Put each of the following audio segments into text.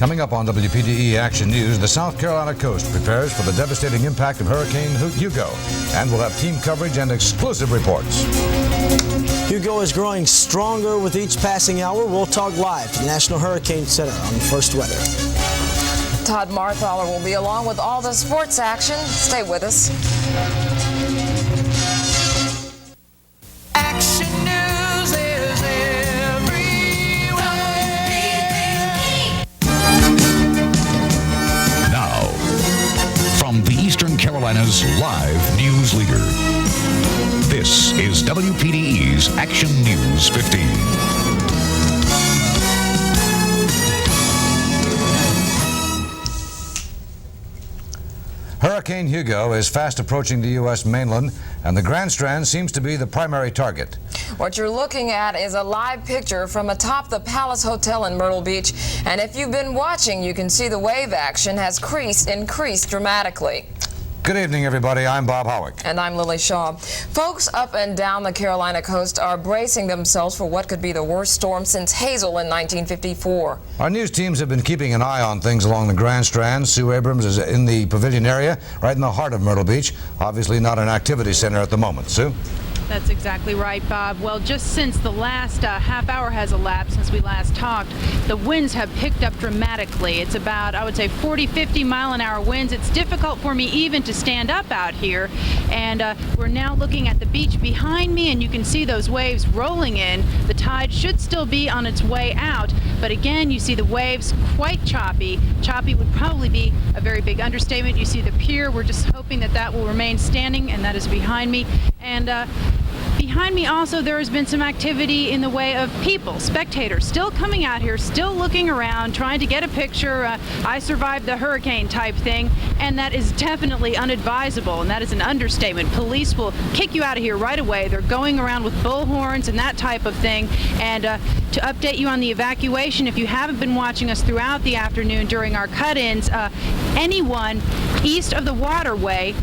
Coming up on WPDE Action News, the South Carolina coast prepares for the devastating impact of Hurricane Hugo, and we'll have team coverage and exclusive reports. Hugo is growing stronger with each passing hour. We'll talk live to the National Hurricane Center on First Weather. Todd Marthaller will be along with all the sports action. Stay with us. Action News is everywhere. Now, from the Eastern Carolina's live news leader, this is WPDE's Action News 15. Hurricane Hugo is fast approaching the U.S. mainland, and the Grand Strand seems to be the primary target. What you're looking at is a live picture from atop the Palace Hotel in Myrtle Beach, and if you've been watching, you can see the wave action has increased dramatically. Good evening, everybody. I'm Bob Howick. And I'm Lilli Shaw. Folks up and down the Carolina coast are bracing themselves for what could be the worst storm since Hazel in 1954. Our news teams have been keeping an eye on things along the Grand Strand. Sue Abrams is in the pavilion area, right in the heart of Myrtle Beach. Obviously not an activity center at the moment. Sue? That's exactly right, Bob. Well, just since the last half hour has elapsed since we last talked, the winds have picked up dramatically. It's about, I would say, 40, 50 mile an hour winds. It's difficult for me even to stand up out here. And we're now looking at the beach behind me, and you can see those waves rolling in. The tide should still be on its way out. But again, you see the waves quite choppy. Choppy would probably be a very big understatement. You see the pier. We're just hoping that that will remain standing, and that is behind me. And behind me also, there has been some activity in the way of people, spectators, still coming out here, still looking around, trying to get a picture, I survived the hurricane type thing, and that is definitely unadvisable, and that is an understatement. Police will kick you out of here right away. They're going around with bullhorns and that type of thing. And to update you on the evacuation, if you haven't been watching us throughout the afternoon during our cut-ins, anyone east of the waterway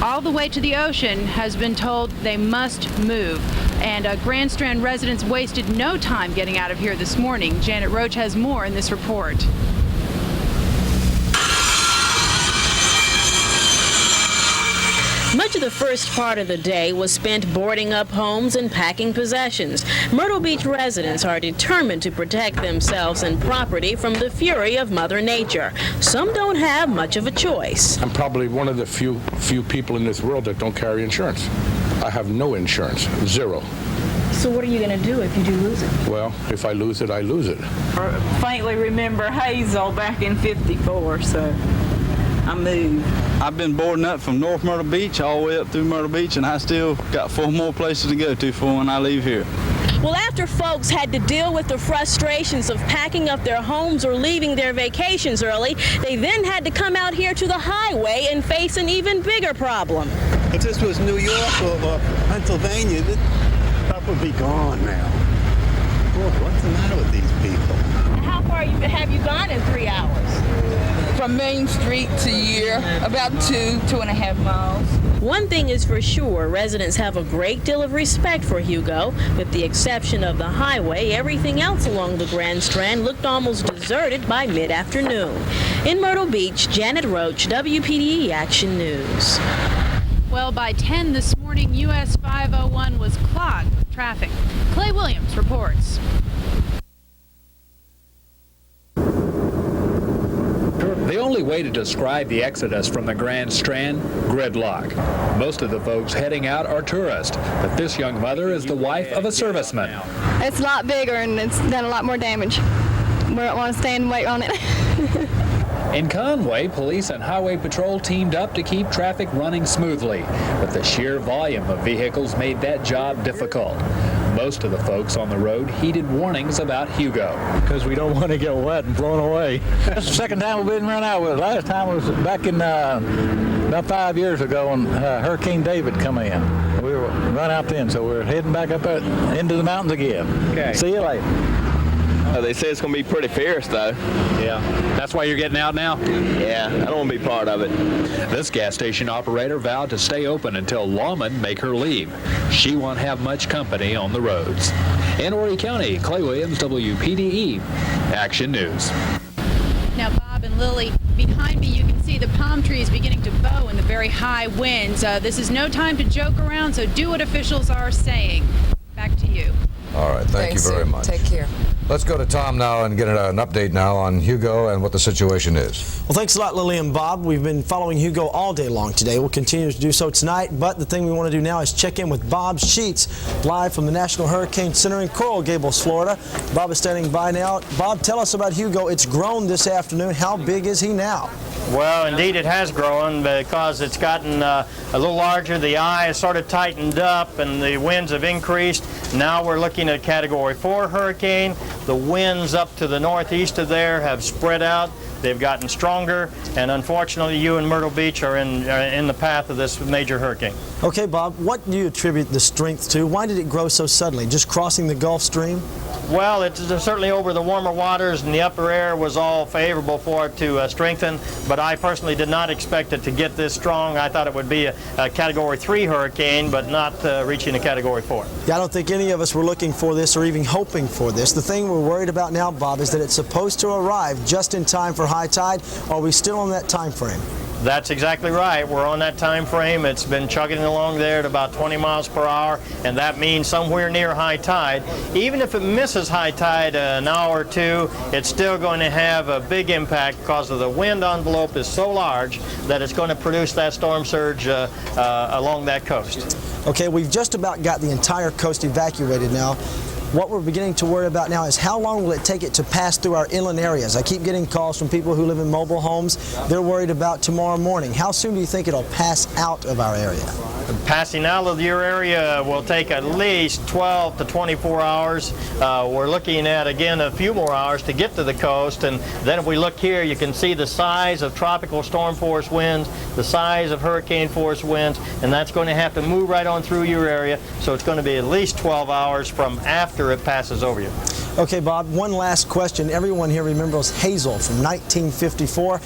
all the way to the ocean has been told they must move. And Grand Strand residents wasted no time getting out of here this morning. Janet Roach has more in this report. Much of the first part of the day was spent boarding up homes and packing possessions. Myrtle Beach residents are determined to protect themselves and property from the fury of Mother Nature. Some don't have much of a choice. I'm probably one of the few people in this world that don't carry insurance. I have no insurance, zero. So what are you going to do if you do lose it? Well, if I lose it, I lose it. I faintly remember Hazel back in '54, so I moved. I've been boarding up from North Myrtle Beach all the way up through Myrtle Beach, and I still got 4 more places to go to for when I leave here. Well, after folks had to deal with the frustrations of packing up their homes or leaving their vacations early, they then had to come out here to the highway and face an even bigger problem. If this was New York or Pennsylvania, that would be gone now. Boy, what's the matter with these people? How far have you gone in 3 hours? From Main Street to here, about 2.5 miles. One thing is for sure, residents have a great deal of respect for Hugo. With the exception of the highway, everything else along the Grand Strand looked almost deserted by mid-afternoon. In Myrtle Beach, Janet Roach, WPDE Action News. Well, by 10 this morning, US 501 was clogged with traffic. Clay Williams reports. The only way to describe the exodus from the Grand Strand, gridlock. Most of the folks heading out are tourists, but this young mother is the wife of a serviceman. It's a lot bigger and it's done a lot more damage. We don't want to stand and wait on it. In Conway, police and highway patrol teamed up to keep traffic running smoothly, but the sheer volume of vehicles made that job difficult. Most of the folks on the road heeded warnings about Hugo. Because we don't want to get wet and blown away. That's the second time we've been run out with. Last time was back in about 5 years ago when Hurricane David come in. We were run out then, so we're heading back up into the mountains again. Okay. See you later. They say it's going to be pretty fierce, though. Yeah. That's why you're getting out now? Yeah, I don't want to be part of it. This gas station operator vowed to stay open until lawmen make her leave. She won't have much company on the roads. In Horry County, Clay Williams, WPDE Action News. Now, Bob and Lily, behind me you can see the palm trees beginning to bow in the very high winds. This is no time to joke around, so do what officials are saying. Back to you. All right, thank you very much. Take care. Let's go to Tom now and get an update now on Hugo and what the situation is. Well, thanks a lot, Lily and Bob. We've been following Hugo all day long today. We'll continue to do so tonight, but the thing we want to do now is check in with Bob Sheets, live from the National Hurricane Center in Coral Gables, Florida. Bob is standing by now. Bob, tell us about Hugo. It's grown this afternoon. How big is he now? Well, indeed it has grown because it's gotten a little larger. The eye has sort of tightened up and the winds have increased. Now we're looking at a Category 4 hurricane. The winds up to the northeast of there have spread out. They've gotten stronger, and unfortunately you and Myrtle Beach are in the path of this major hurricane. Okay, Bob, what do you attribute the strength to? Why did it grow so suddenly? Just crossing the Gulf Stream? Well, it's certainly over the warmer waters, and the upper air was all favorable for it to strengthen, but I personally did not expect it to get this strong. I thought it would be a Category 3 hurricane, but not reaching a Category 4. Yeah, I don't think any of us were looking for this or even hoping for this. The thing we're worried about now, Bob, is that it's supposed to arrive just in time for high tide. Are we still on that time frame? That's exactly right. We're on that time frame. It's been chugging along there at about 20 miles per hour, and that means somewhere near high tide. Even if it misses high tide an hour or two, it's still going to have a big impact because of the wind envelope is so large that it's going to produce that storm surge along that coast. Okay, we've just about got the entire coast evacuated now. What we're beginning to worry about now is how long will it take it to pass through our inland areas? I keep getting calls from people who live in mobile homes. They're worried about tomorrow morning. How soon do you think it'll pass out of our area? Passing out of your area will take at least 12 to 24 hours. We're looking at, again, a few more hours to get to the coast. And then if we look here, you can see the size of tropical storm force winds, the size of hurricane force winds, and that's going to have to move right on through your area. So it's going to be at least 12 hours from after it passes over you. Okay, Bob, one last question. Everyone here remembers Hazel from 1954.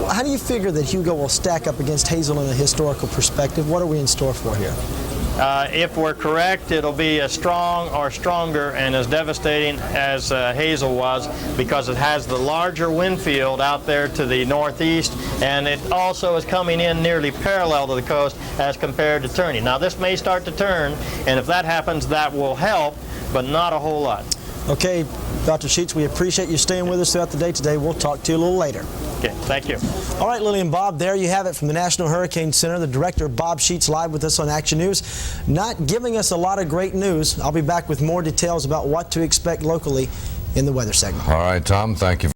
How do you figure that Hugo will stack up against Hazel in a historical perspective? What are we in store for here? If we're correct, it'll be as strong or stronger and as devastating as Hazel was, because it has the larger wind field out there to the northeast, and it also is coming in nearly parallel to the coast as compared to turning. Now this may start to turn, and if that happens, that will help, but not a whole lot. Okay, Dr. Sheets, we appreciate you staying with us throughout the day today. We'll talk to you a little later. Okay, thank you. All right, Lily and Bob, there you have it from the National Hurricane Center. The director, Bob Sheets, live with us on Action News. Not giving us a lot of great news. I'll be back with more details about what to expect locally in the weather segment. All right, Tom, thank you.